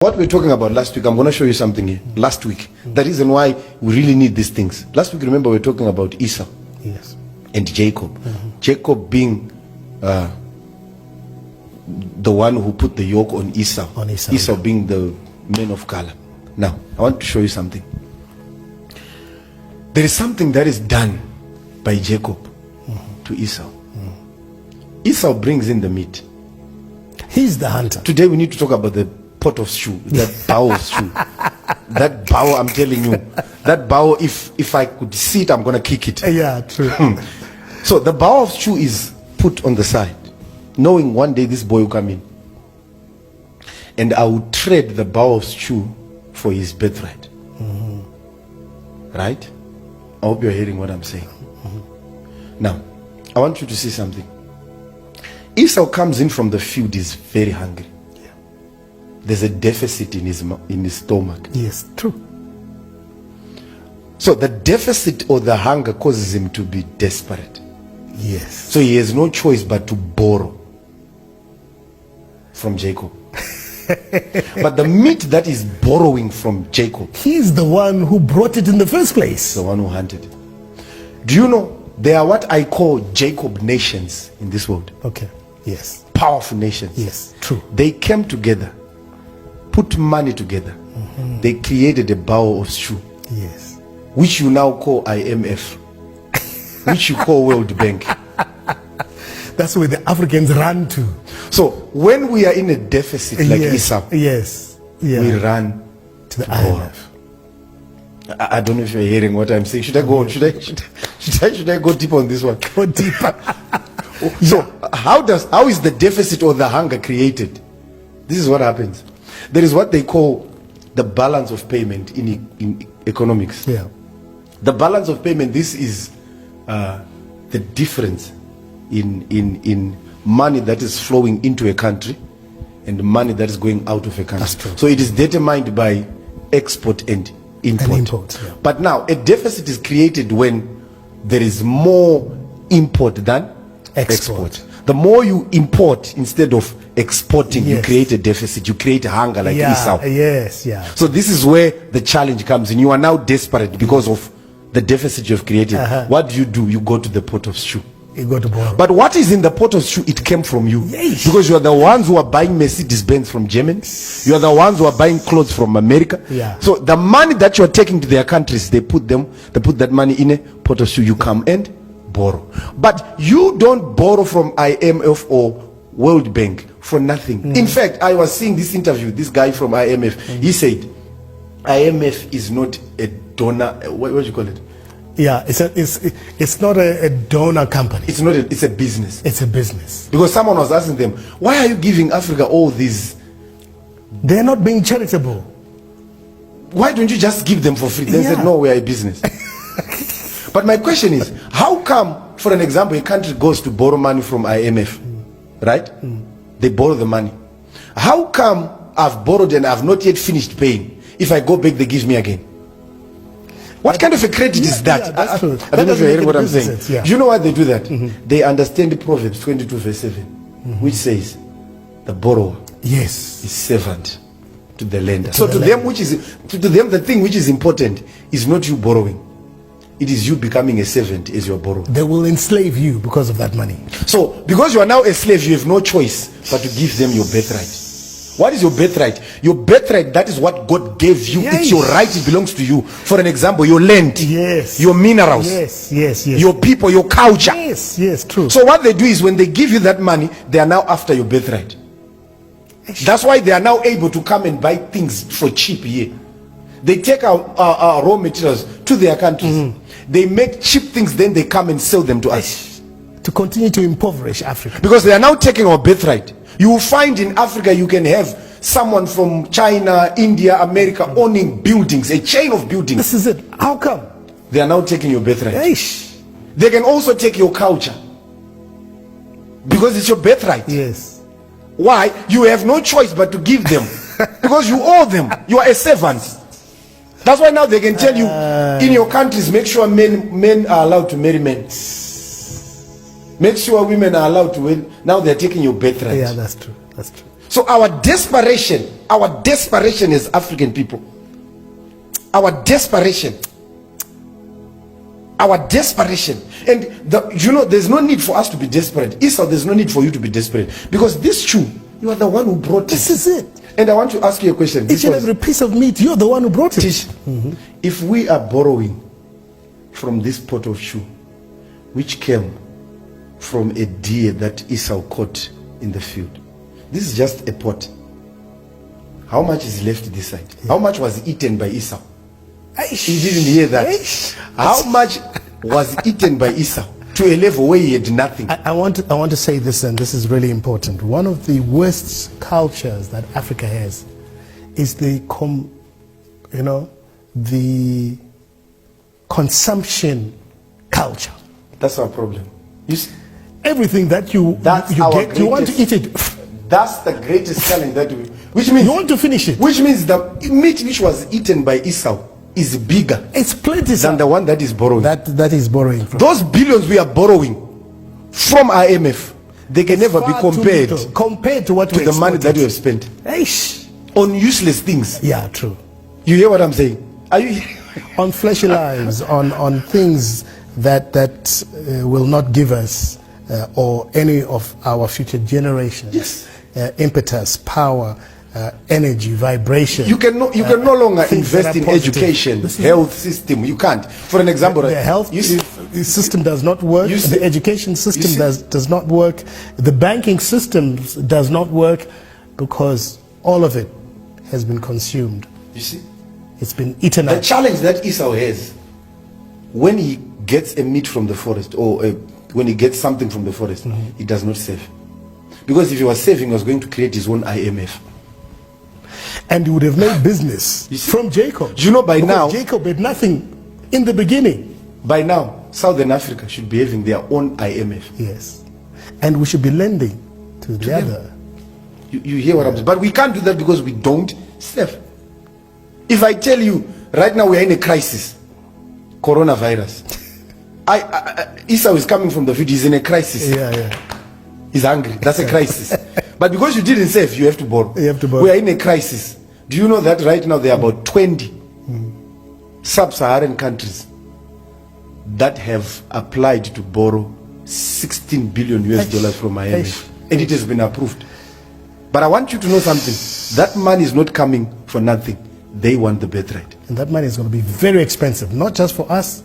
What we're talking about last week, I'm going to show you something here. Last week, the reason why we really need these things. Last week, remember, we were talking about Esau, yes, and Jacob. Jacob being the one who put the yoke on Esau. Esau being the man of color. Now, I want to show you something. There is something that is done by Jacob to Esau. Esau brings in the meat. He's the hunter. Today we need to talk about the pot of stew, that bow of stew. That bow, I'm telling you, that bow, if I could see it, I'm going to kick it. Yeah, true. So the bow of stew is put on the side, knowing one day this boy will come in. And I will trade the bow of stew for his birthright. Right? I hope you're hearing what I'm saying. Now, I want you to see something. Esau comes in from the field, is very hungry. There's a deficit in his stomach. Yes, true. So the deficit or the hunger causes him to be desperate. Yes. So he has no choice but to borrow from Jacob. But the meat that is borrowing from Jacob, he's the one who brought it in the first place. the one who hunted it. Do you know there are what I call Jacob nations in this world? Okay. Yes. Powerful nations. Yes, true. They came together, put money together. They created a bowl of stew, Yes. which you now call IMF, which you call World Bank. That's where the Africans run to. So when we are in a deficit like yes. Esau, Yes. Yeah. we run to the borrow. IMF. I don't know if you're hearing what I'm saying. Should I go? Should I go deep on this one? Go deeper. So how is the deficit or the hunger created? This is what happens. There is what they call the balance of payment in economics. Yeah. The balance of payment, this is the difference in money that is flowing into a country and money that is going out of a country. That's true. So it is determined by export and import. And import, yeah. But now a deficit is created when there is more import than Export. The more you import instead of exporting, you Yes. create a deficit, you create a hunger like Yeah. Esau. Yes. Yeah. So this is where the challenge comes in. You are now desperate because of the deficit you've created. What do? You go to the pot of stew. You go to borrow. But what is in the pot of stew? It came from you. Yes. Because you are the ones who are buying Mercedes-Benz from Germany. You are the ones who are buying clothes from America. Yeah. So the money that you are taking to their countries, they put that money in a pot of stew. You come and borrow. But you don't borrow from IMF or World Bank for nothing. In fact, I was seeing this interview, this guy from IMF, he said, IMF is not a donor, what do you call it? Yeah, it's not a donor company. It's not, it's a business. It's a business. Because someone was asking them, why are you giving Africa all these? They're not being charitable. Why don't you just give them for free? They Yeah. said, no, we are a business. But my question is, how come, for an example, a country goes to borrow money from IMF, right? They borrow the money. How come I've borrowed and I've not yet finished paying? If I go back, they give me again. What kind of a credit is that? Yeah, that's true. I don't know if you're hearing what I'm saying. Sense, yeah. Do you know why they do that? They understand the Proverbs 22 verse 7, which says, the borrower Yes. is servant to the lender. So the to lender. them, the thing which is important is not you borrowing. It is you becoming a servant as your borrower. They will enslave you because of that money. So because you are now a slave, you have no choice but to give them your birthright. What is your birthright? Your birthright, that is what God gave you. Yes. It's your right, it belongs to you. For an example, your land, Yes. your minerals, Yes. Yes. Yes. your people, your culture. Yes. Yes. True. So what they do is when they give you that money, they are now after your birthright. That's why they are now able to come and buy things for cheap here. They take our raw materials to their countries. They make cheap things, then they come and sell them to us. To continue to impoverish Africa. Because they are now taking our birthright. You will find in Africa you can have someone from China, India, America owning buildings, a chain of buildings. This is it. How come? They are now taking your birthright. Eish. They can also take your culture. Because it's your birthright. Yes. Why? You have no choice but to give them. Because you owe them. You are a servant. That's why now they can tell you in your countries, make sure men are allowed to marry men. Make sure women are allowed to win. Now they're taking your birthright. Yeah, that's true. That's true. So our desperation as African people, our desperation, and there's no need for us to be desperate. Esau, there's no need for you to be desperate, because this shoe, you are the one who brought This is it. And I want to ask you a question. Each and every piece of meat, you're the one who brought it. Tish, if we are borrowing from this pot of shoe, which came from a deer that Esau caught in the field, this is just a pot. How much is left this side? How much was eaten by Esau? He didn't hear that. How much was eaten by Esau to a level where he had nothing? I want to say this, and this is really important. One of the worst cultures that Africa has is the consumption culture. That's our problem. You see, Everything that you That's you our get, you want to eat it. that's the greatest challenge that we, which means You want to finish it. which means the meat which was eaten by Esau is bigger It's plenty, than the one that is borrowing. that is borrowing from. Those billions we are borrowing from IMF, they can never be Far too compared little compared to what to we the money that exported. we have spent Eish. on useless things. Yeah, true. You hear what I'm saying? Are you? On fleshy lives, on things that will not give us or any of our future generations Yes. impetus, power, energy, vibration. You can no longer things that invest are in positive. education, This is- health system. You can't. For an example, The health you see, system does not work. You see- The education system see- does not work. The banking system does not work, because all of it has been consumed. you see, It's been eaten the up. challenge that Esau has when he gets a meat from the forest, or when he gets something from the forest, he does not save, because if he was saving, he was going to create his own IMF. And he would have made business You see- from Jacob. Do you know by Because now- Jacob had nothing in the beginning. By now, Southern Africa should be having their own IMF. Yes. And we should be lending to the them. other. You hear what I'm saying? But we can't do that because we don't save. If I tell you right now we are in a crisis, coronavirus, Esau is coming from the field. He's in a crisis. Yeah. He's hungry. That's a crisis. But because you didn't save, you have to borrow. You have to borrow. We are in a crisis. Do you know that right now there are about 20 sub-Saharan countries that have applied to borrow 16 billion US dollars from IMF, and it has been approved. But I want you to know something. That money is not coming for nothing. They want the birthright. And that money is going to be very expensive, not just for us,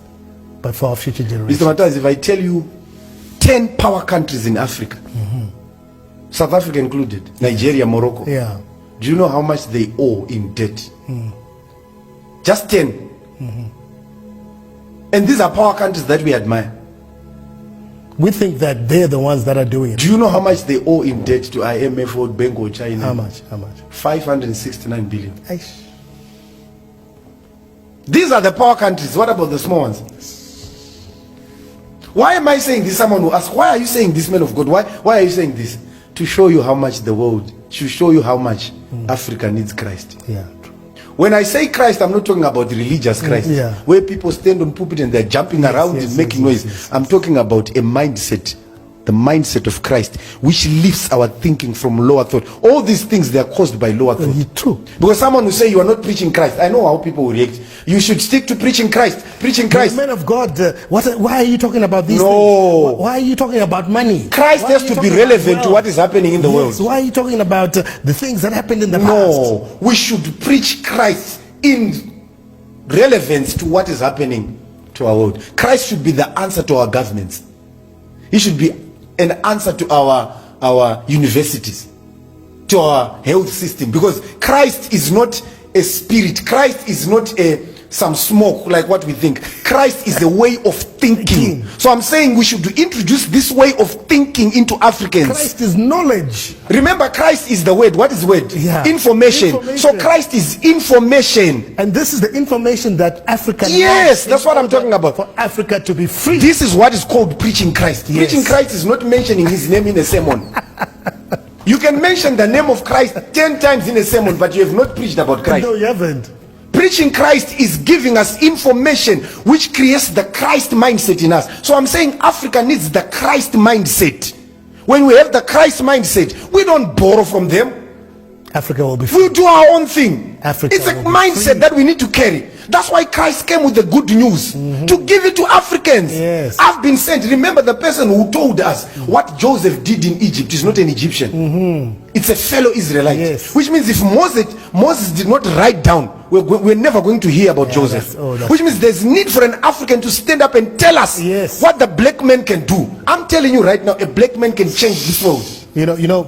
but for our future generations. Mr. Matthias, if I tell you 10 power countries in Africa, South Africa included, Nigeria, Morocco, Yeah. do you know how much they owe in debt? Just 10. And these are power countries that we admire. We think that they're the ones that are doing it. Do you know how much they owe in debt to IMF, World Bank, or China? How much? 569 billion. Eish. These are the power countries. What about the small ones? Why am I saying this? Someone will ask, why are you saying this, man of God? Why are you saying this? To show you how much the world, to show you how much Africa needs Christ. Yeah. When I say Christ, I'm not talking about religious Christ, Yeah. where people stand on pulpit and they're jumping around and making noise. I'm talking about a mindset, the mindset of Christ, which lifts our thinking from lower thought. All these things, they are caused by lower thought. True. Because someone will say you are not preaching Christ. I know how people will react. You should stick to preaching Christ. Preaching Christ. Men of God, why are you talking about these No. things? Why are you talking about money? Christ Why has are you to be talking about relevant to wealth? what is happening in the Yes, world. why are you talking about the things that happened in the past? No, we should preach Christ in relevance to what is happening to our world. Christ should be the answer to our governments. He should be an answer to our universities, to our health system, because Christ is not a spirit. Christ is not some smoke like what we think. Christ is the way of thinking. So I'm saying we should introduce this way of thinking into Africans. Christ is knowledge. Remember, Christ is the word. What is word? Yeah. Information. Information. So Christ is information. And this is the information that Africa Yes, needs that's in what I'm order talking about. For Africa to be free. This is what is called preaching Christ. Yes. Preaching Christ is not mentioning his name in a sermon. You can mention the name of Christ 10 times in a sermon, but you have not preached about Christ. No, you haven't. Preaching Christ is giving us information which creates the Christ mindset in us. So I'm saying Africa needs the Christ mindset. When we have the Christ mindset, we don't borrow from them. Africa will be free. We'll do our own thing. Africa It's a will be mindset free. that we need to carry. That's why Christ came with the good news to give it to Africans. Yes. I've been sent. Remember, the person who told us what Joseph did in Egypt is not an Egyptian. It's a fellow Israelite. Yes. Which means if Moses did not write down, we're never going to hear about Joseph. that's- Which means there's need for an African to stand up and tell us Yes. what the black man can do. I'm telling you right now, a black man can change this world. You know,